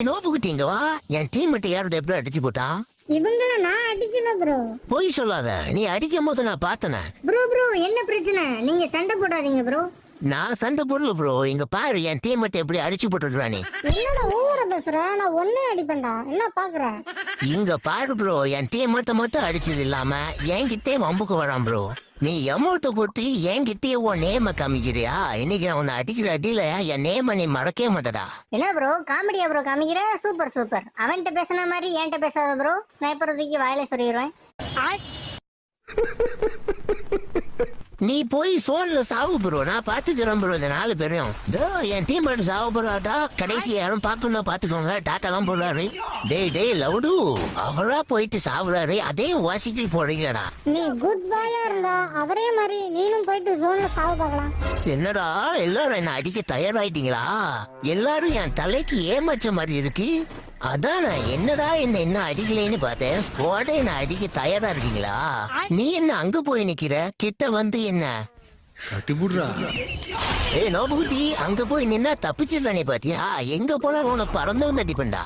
நோப்புக்கிட்டீங்க வா. என் டீம் மட்டும் யாரோட எப்படி அடிச்சு போட்டான்? இவங்கள நான் அடிக்கல ப்ரோ. போய் சொல்லாத, நீ அடிக்கும் போது நான் பார்த்தன. ப்ரோ என்ன பிரச்சனை? நீங்க சண்டை போடாதீங்க ப்ரோ. நான் சண்டை போடல ப்ரோ. இங்க பாரு என் டீம் மட்டும் எப்படி அடிச்சு போட்டுடுறானே. என்னடா ஓவரா பேசுற? நான் ஒண்ணே அடிப்பேன்டா. என்ன பாக்குற? இங்க பாரு ப்ரோ, என் டீம் மட்டும் அடிச்சது இல்லாம என்கிட்டே வம்புக்கு வரான் ப்ரோ. நீ எமௌண்ட்டை போட்டு என்கிட்டயே உன் நேம காமிக்கிறியா? இன்னைக்கு நான் உன்னை அடிக்கிற அடியில என் நேம நீ மறக்கவே மாட்டடா. என்ன ப்ரோ காமெடியா ப்ரோ காமிக்கிற? சூப்பர். அவன்கிட்ட பேசின மாதிரி என்கிட்ட பேசாத ப்ரோ. ஸ்னைப்பர் தூக்கி வாயில சொல்லிடுவேன். நீ போய் போன்ல சாவு ப்ரோ, நான் பாத்துக்கிறேன் ப்ரோ. இந்த 4 பேரையும் என் டீம் மட்டும் சாவு ப்ரோட்டா. கடைசி யாரும் பாக்கணும் பாத்துக்கோங்க. டாட்டாலாம் போடுறாரு. டேய் லவுடு, அவரா போயிட்டு சாவுறாரு, அதே வாசிக்கு போறீங்கடா. நீ குட் பாயா இருந்தா அவரே மாதிரி நீனும் போயிட்டு ஜோன்ல சாவு பார்க்கலாம். என்னடா எல்லாரும் என்ன அடிக்க தயாராயிட்டீங்களா? எல்லாரும் என் தலைக்கு ஏமாச்ச மாதிரி இருக்கு. அதான் நான் என்னடா என்ன அடிக்கலைன்னு பார்த்தேன். ஸ்குவாடே என்ன அடிக்க தயாரா இருக்கீங்களா? நீ என்ன அங்க போய் நிக்கிற? கிட்ட வந்து என்ன நோபுகுட்டி, அங்க போய் நின்னா தப்பிச்சிடறானே பாத்தியா? எங்க போனா உனக்கு பறந்து வந்து அடிப்பண்டா.